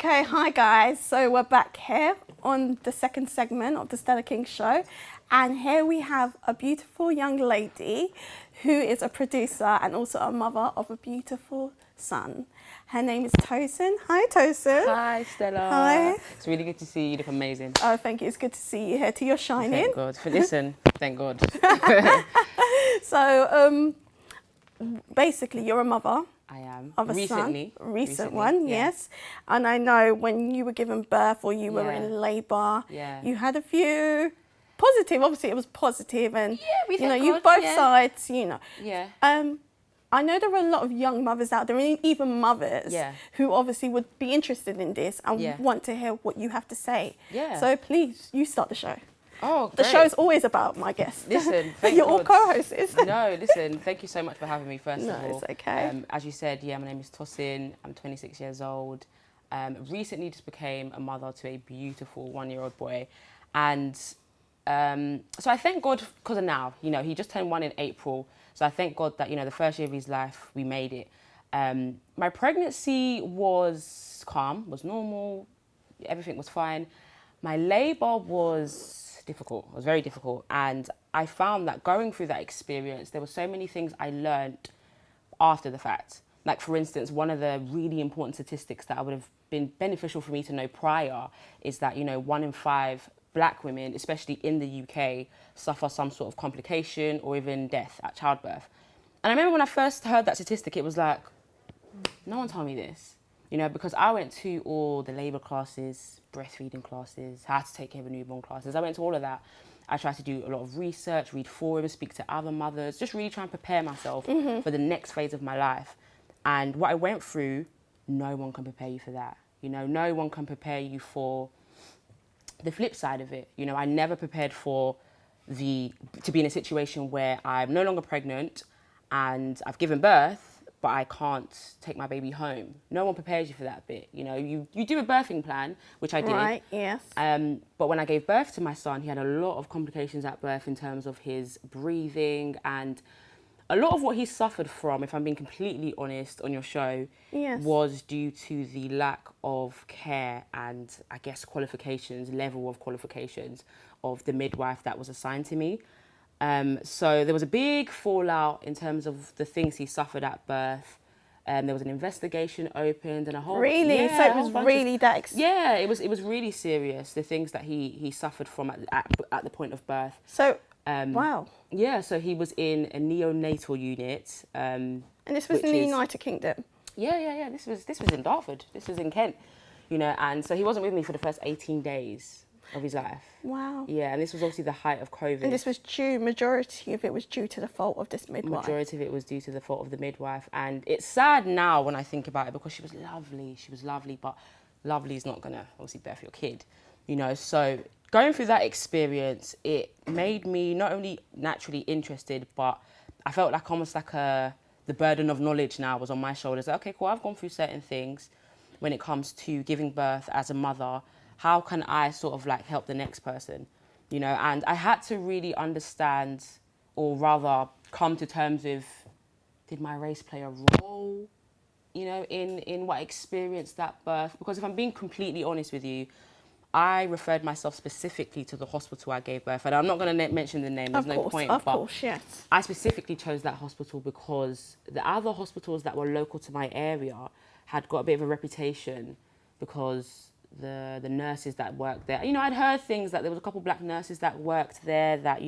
Okay, hi guys. So we're back here on the second segment of the Stella King show. And here we have a beautiful young lady who is a producer and also a mother of a beautiful son. Her name is Tosin. Hi, Tosin. Hi, Stella. Hi. It's really good to see you. You look amazing. Oh, thank you. It's good to see you here. You're shining. Thank God. Listen, thank God. So, basically, you're a mother. I am. Of a Recently. son. Recent one, yeah. yes. And I know when you were giving birth or you were in labour, you had a few positive. Obviously, it was positive, and you both sides. Yeah. I know there are a lot of young mothers out there, and even mothers who obviously would be interested in this and want to hear what you have to say. Yeah. So please, you start the show. Oh, great. The show's always about my guests. Listen, thank You're God. all co-hosts. No, listen, thank you so much for having me, first of all. No, it's okay. As you said, my name is Tosin. I'm 26 years old. Recently just became a mother to a beautiful 1-year-old boy. And so I thank God because of now. He just turned 1 in April. So I thank God that, the first year of his life, we made it. My pregnancy was calm, was normal. Everything was fine. My labour was difficult. It was very difficult. And I found that going through that experience, there were so many things I learned after the fact. Like, for instance, one of the really important statistics that would have been beneficial for me to know prior is that, 1 in 5 black women, especially in the UK, suffer some sort of complication or even death at childbirth. And I remember when I first heard that statistic, it was like, no one told me this. Because I went to all the labour classes, breastfeeding classes, how to take care of a newborn classes. I went to all of that. I tried to do a lot of research, read forums, speak to other mothers, just really try and prepare myself for the next phase of my life. And what I went through, no one can prepare you for that. No one can prepare you for the flip side of it. I never prepared to be in a situation where I'm no longer pregnant and I've given birth, but I can't take my baby home. No one prepares you for that bit. You do a birthing plan, which I did. Right, yes. But when I gave birth to my son, he had a lot of complications at birth in terms of his breathing, and a lot of what he suffered from, if I'm being completely honest on your show, was due to the lack of care and, I guess, level of qualifications of the midwife that was assigned to me. So there was a big fallout in terms of the things he suffered at birth. There was an investigation opened and a whole... Really? So it was really that... Yeah, it was really serious, the things that he suffered from at the point of birth. So, wow. Yeah, so he was in a neonatal unit. And this was in the United Kingdom? Yeah. This was in Dartford. This was in Kent. And so he wasn't with me for the first 18 days of his life. Wow. Yeah, and this was obviously the height of COVID. And this was majority of it was due to the fault of this midwife. Majority of it was due to the fault of the midwife. And it's sad now when I think about it because she was lovely, but lovely is not going to obviously birth your kid, So going through that experience, it made me not only naturally interested, but I felt like almost like the burden of knowledge now was on my shoulders. Like, okay, cool, I've gone through certain things when it comes to giving birth as a mother. How can I sort of like help the next person, And I had to really understand, or rather come to terms with, did my race play a role, in what I experienced that birth? Because if I'm being completely honest with you, I referred myself specifically to the hospital I gave birth. And I'm not going to mention the name, there's no point. Of course, yes. I specifically chose that hospital because the other hospitals that were local to my area had got a bit of a reputation because the nurses that worked there, I'd heard things that there was a couple of black nurses that worked there that,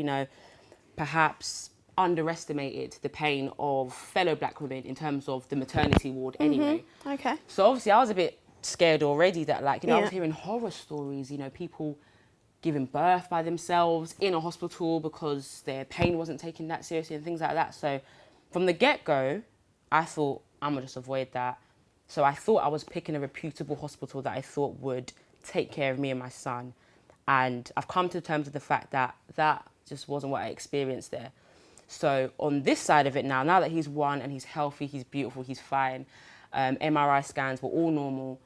perhaps underestimated the pain of fellow black women in terms of the maternity ward anyway. Okay. So obviously I was a bit scared already that I was hearing horror stories, people giving birth by themselves in a hospital because their pain wasn't taken that seriously and things like that. So from the get-go, I thought, I'm gonna just avoid that. So I thought I was picking a reputable hospital that I thought would take care of me and my son. And I've come to terms with the fact that that just wasn't what I experienced there. So on this side of it now that he's 1 and he's healthy, he's beautiful, he's fine, MRI scans were all normal,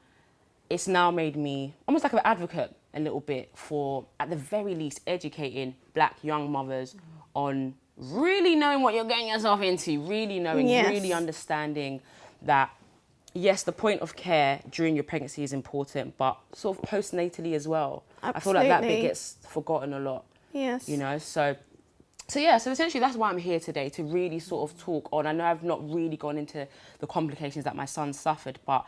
it's now made me almost like an advocate a little bit for, at the very least, educating black young mothers on really knowing what you're getting yourself into, really knowing, really understanding that yes, the point of care during your pregnancy is important, but sort of postnatally as well. I feel like that bit gets forgotten a lot. Yes. You know, so yeah, so essentially that's why I'm here today, to really sort of talk on. I know I've not really gone into the complications that my son suffered, but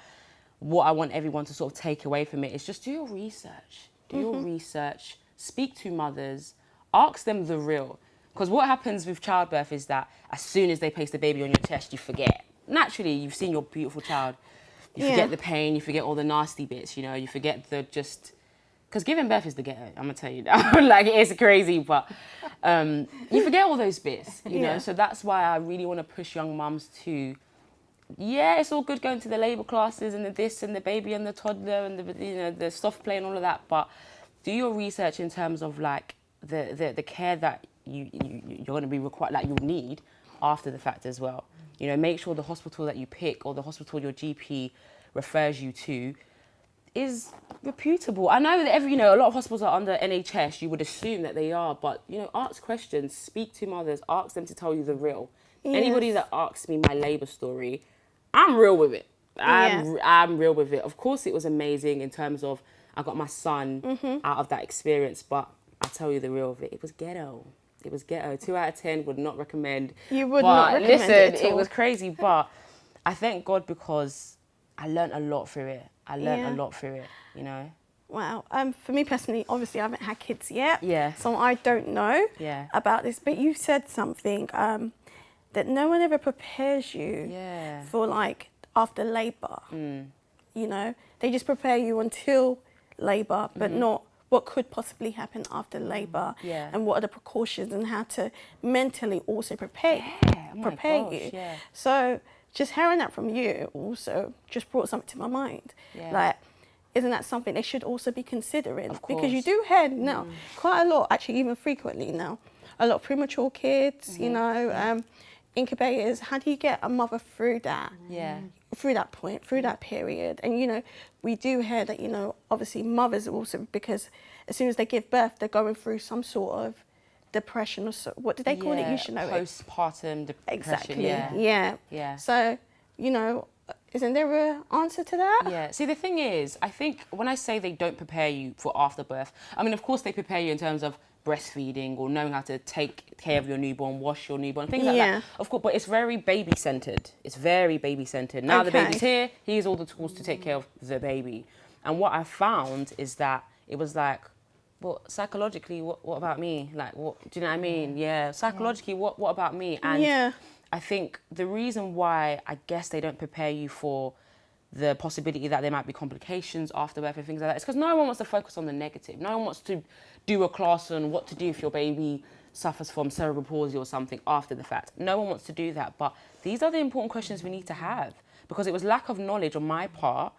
what I want everyone to sort of take away from it is just do your research. Do your research, speak to mothers, ask them the real. Because what happens with childbirth is that as soon as they place the baby on your chest, you forget. Naturally, you've seen your beautiful child. You forget the pain, you forget all the nasty bits, you know, you forget the just... Because giving birth is the ghetto, I'm going to tell you now. Like, it's crazy, but you forget all those bits, you know? So that's why I really want to push young mums to... Yeah, it's all good going to the labour classes and the this and the baby and the toddler and the, you know, the soft play and all of that, but do your research in terms of, like, the care that you're going to be required, like, you'll need after the fact as well. You know, make sure the hospital that you pick or the hospital your GP refers you to is reputable. I know that a lot of hospitals are under NHS. You would assume that they are, but, you know, ask questions, speak to mothers, ask them to tell you the real. Yes. Anybody that asks me my labour story, I'm real with it. I'm real with it. Of course, it was amazing in terms of I got my son out of that experience, but I'll tell you the real of it. It was ghetto. It was ghetto. 2 out of 10 would not recommend. You would not recommend it at all. It was crazy, but I thank God because I learned a lot through it. You know. Wow. For me personally, obviously I haven't had kids yet. Yeah. So I don't know about this. But you said something that no one ever prepares you for, like, after labour. You know, they just prepare you until labour, but not what could possibly happen after labour, and what are the precautions and how to mentally also prepare you. Yeah. So just hearing that from you also just brought something to my mind. Like, isn't that something they should also be considering? Because you do hear now quite a lot, actually even frequently now, a lot of premature kids, you know, incubators. How do you get a mother through that? Through that point, through that period. And, you know, we do hear that, you know, obviously mothers also, because as soon as they give birth, they're going through some sort of depression or so. What do they call it? You should know it. Postpartum depression. Exactly. Yeah. So, you know, isn't there an answer to that? Yeah. See, the thing is, I think when I say they don't prepare you for after birth, I mean, of course they prepare you in terms of breastfeeding or knowing how to take care of your newborn, wash your newborn, things like that. Of course, but it's very baby-centred. It's very baby-centred. Now the baby's here, here's all the tools to take care of the baby. And what I found is that it was like, well, psychologically, what about me? Like, what, do you know what I mean? Yeah, psychologically, what about me? And I think the reason why I guess they don't prepare you for the possibility that there might be complications after birth and things like that, it's because no one wants to focus on the negative. No one wants to do a class on what to do if your baby suffers from cerebral palsy or something after the fact. No one wants to do that. But these are the important questions we need to have, because it was lack of knowledge on my part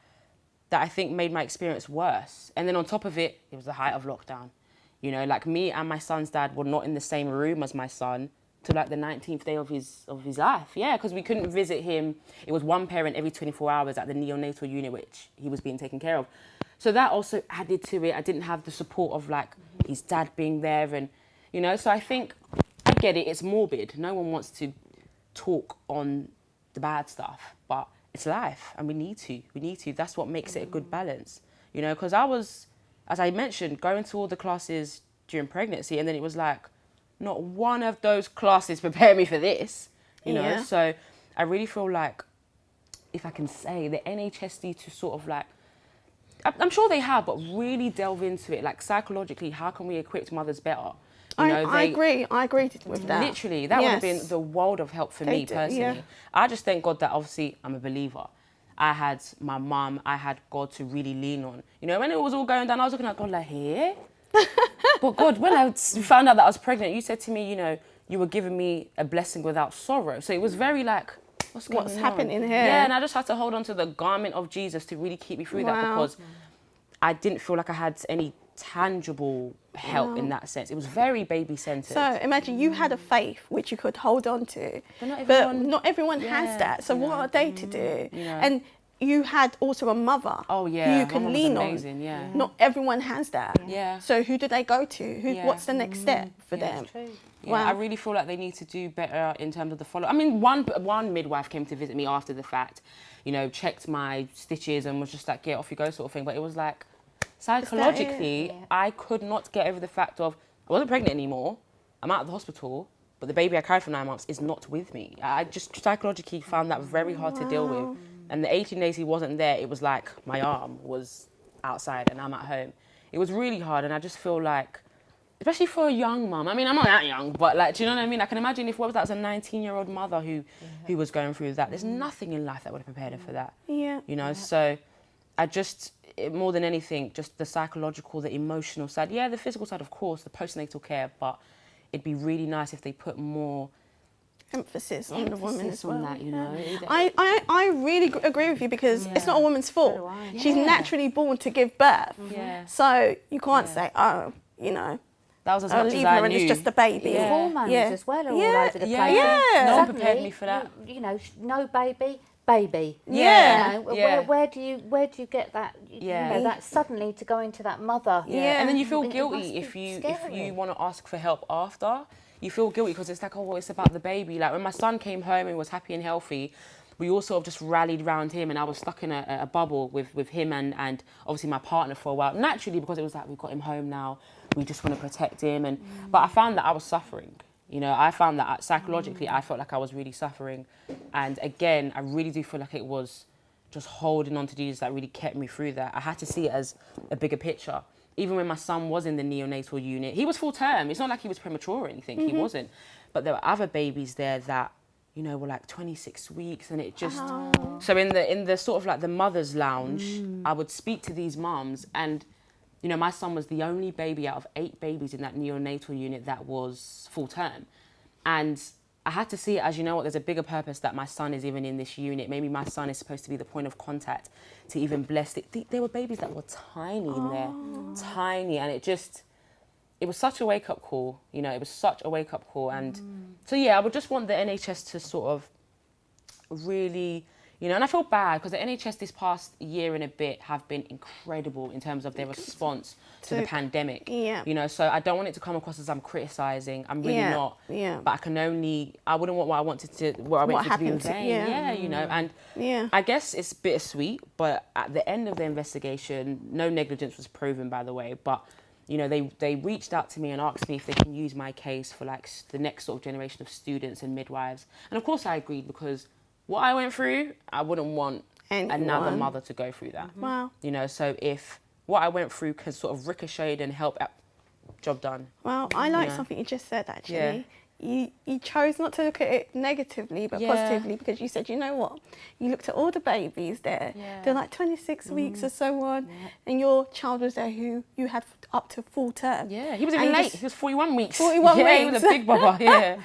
that I think made my experience worse. And then on top of it, it was the height of lockdown. You know, like, me and my son's dad were not in the same room as my son to, like, the 19th day of his life. Yeah, because we couldn't visit him. It was one parent every 24 hours at the neonatal unit, which he was being taken care of. So that also added to it. I didn't have the support of, like, his dad being there, and, you know, so I think, I get it, it's morbid. No one wants to talk on the bad stuff, but it's life, and we need to. That's what makes it a good balance, you know, because I was, as I mentioned, going to all the classes during pregnancy, and then it was like, not one of those classes prepared me for this, you know. So I really feel like, if I can say, the NHS need to sort of, like, I'm sure they have, but really delve into it, like, psychologically, how can we equip mothers better? You know, I agree with that. Literally, that would have been the world of help for me personally. I just thank God that, obviously, I'm a believer. I had my mum, I had God to really lean on. You know, when it was all going down, I was looking at God like, here? But God, when I found out that I was pregnant, you said to me, you know, you were giving me a blessing without sorrow. So it was very like, what's happening here? Yeah, and I just had to hold on to the garment of Jesus to really keep me through that, because I didn't feel like I had any tangible help in that sense. It was very baby-centred. So imagine you had a faith which you could hold on to, but not everyone has that. So what are they to do? You know. And you had also a mother. Oh yeah, who you my can mum was lean amazing, on. yeah. Not everyone has that. Yeah. So who do they go to? Yeah. What's the next step for Yeah. them? True. Yeah, Wow. I really feel like they need to do better in terms of the follow. I mean, one midwife came to visit me after the fact, you know, checked my stitches and was just like, "Get off you go," sort of thing. But it was like, psychologically, Yeah. I could not get over the fact of I wasn't pregnant anymore. I'm out of the hospital, but the baby I carried for 9 months is not with me. I just psychologically found that very hard to deal with. And the 18 days he wasn't there, it was like my arm was outside and I'm at home. It was really hard, and I just feel like, especially for a young mum. I mean, I'm not that young, but like, do you know what I mean? I can imagine if that was a 19-year-old mother who was going through that. There's nothing in life that would have prepared her for that. Yeah. You know, so I just, more than anything, just the psychological, the emotional side. Yeah, the physical side, of course, the postnatal care, but it'd be really nice if they put more Emphasis on the woman as well. on that, you know. I really agree with you, because it's not a woman's fault. do I. She's Yeah. naturally born to give birth. Yeah. So you can't Yeah. say, oh, you know, That was as I'll much leave as I her and knew. it's just a baby. The hormones Yeah. as well are Yeah. all over the Yeah. place. Yeah. And No one suddenly, prepared me for that. You know, no baby, baby. Yeah. You know, Yeah. where do you get that? Yeah. You know, that suddenly to go into that mother. Yeah. And then you feel It must guilty be if you scary. want to ask for help after. You feel guilty because it's like, oh, well, it's about the baby. Like when my son came home and was happy and healthy, we all sort of just rallied around him, and I was stuck in a bubble with him and obviously my partner for a while. Naturally, because it was like, we've got him home now, we just want to protect him. But I found that I was suffering. You know, I found that psychologically, I felt like I was really suffering. And again, I really do feel like it was just holding on to Jesus that really kept me through that. I had to see it as a bigger picture. Even when my son was in the neonatal unit, he was full term. It's not like he was premature or anything. He wasn't. But there were other babies there that, you know, were like 26 weeks, and it just. So in the sort of like the mother's lounge, I would speak to these mums, and you know, my son was the only baby out of 8 babies in that neonatal unit that was full term, and I had to see it as, you know what, there's a bigger purpose that my son is even in this unit. Maybe my son is supposed to be the point of contact to even bless it. There were babies that were tiny in there, tiny, and it was such a wake-up call, you know, it was such a wake-up call. And so, yeah, I would just want the NHS to sort of really, you know, and I feel bad because the NHS this past year and a bit have been incredible in terms of their response to the pandemic. Yeah. You know, so I don't want it to come across as I'm criticising. I'm really not. Yeah. But I wouldn't want what I went through to be in vain. Yeah. You know, and Yeah. I guess it's bittersweet, but at the end of the investigation, no negligence was proven, by the way, but you know, they reached out to me and asked me if they can use my case for like the next sort of generation of students and midwives. And of course I agreed, because what I went through, I wouldn't want another mother to go through that. Wow. You know, so if what I went through could sort of ricochet and help, job done. Well, I like Yeah. something you just said, actually. Yeah. You chose not to look at it negatively, but Yeah. positively, because you said, you know what? You looked at all the babies there. Yeah. They're like 26 weeks or so on, and your child was there who you had up to full term. Yeah, he was even And late. just- He was 41 weeks. 41 yeah, he was weeks. a big baba, yeah.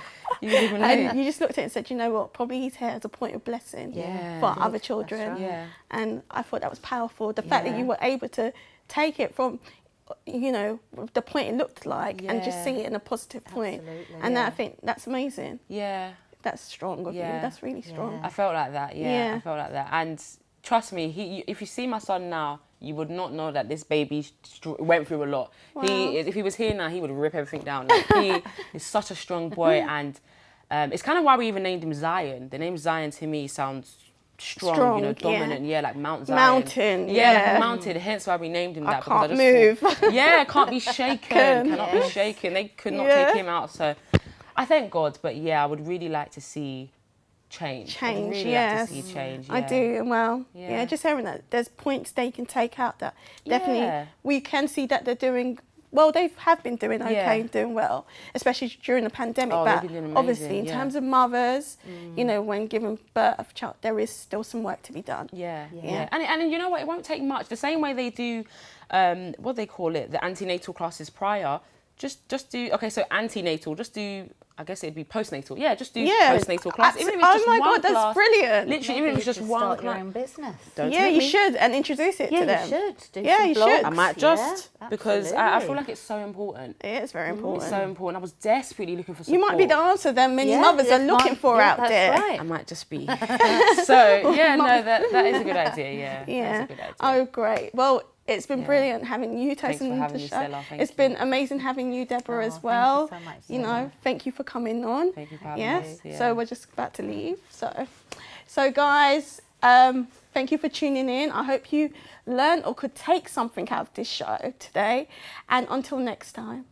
He was even late. And you just looked at it and said, you know what? Probably he's here as a point of blessing Yeah. for other children. right. Yeah. And I thought that was powerful. The fact that Yeah. you were able to take it from, you know, the point it looked like, and just Yeah. see it in a positive point. Absolutely, And yeah. I think that's amazing. Yeah. That's strong of you. Yeah. That's really strong. I felt like that, yeah. Yeah. I felt like that. And trust me, if you see my son now, you would not know that this baby went through a lot. Wow. If he was here now, he would rip everything down. Like, he is such a strong boy, and it's kind of why we even named him Zion. The name Zion to me sounds strong, you know, Strong, yeah. dominant, yeah, like Mount Zion. Mountain, Yeah, like yeah. a mountain, hence why we named him I that. can't because move. Thought, yeah, can't be shaken, cannot be Yes. shaken. They could not Yeah. take him out, so I thank God. But yeah, I would really like to see change. I'd Change, really yes. like to see change. I yeah. do, well, yeah. Yeah. Just hearing that there's points they can take out that definitely Yeah. we can see that they're doing, well, they have been doing okay Yeah. and doing well, especially during the pandemic. Oh, they've but been doing amazing, obviously, in yeah. terms of mothers, you know, when giving birth, child, there is still some work to be done. Yeah, Yeah. yeah. And you know what? It won't take much. The same way they do, what they call it, the antenatal classes prior, Just do, okay, so antenatal, just do, I guess it'd be postnatal. Yeah, just do Yeah, postnatal class. Even if it's oh just my one God, that's class, brilliant. Literally, even if it's just one start your class. own business. Don't Yeah, tempt you me. should, and introduce it to them. You should. Do Yeah, some you should. blogs. I might just, because I feel absolutely. like it's so important. It is very important. It's so important. I was desperately looking for support. You might be the answer that many Yeah, mothers are it looking might- for yeah, out that's there. right. I might just be. So, yeah, no, that is a good idea. Yeah, Yeah. that's a good idea. Oh, great. Well, it's been Yeah. brilliant having you, Thanks for Tosin, having the me, show. Stella. Thank It's you. been amazing having you, Deborah, Oh, as thank you well. so much, You know, Stella. thank you for coming on. Thank you for having Yes. us. Yeah. So we're just about to leave. So guys, thank you for tuning in. I hope you learned or could take something out of this show today. And until next time,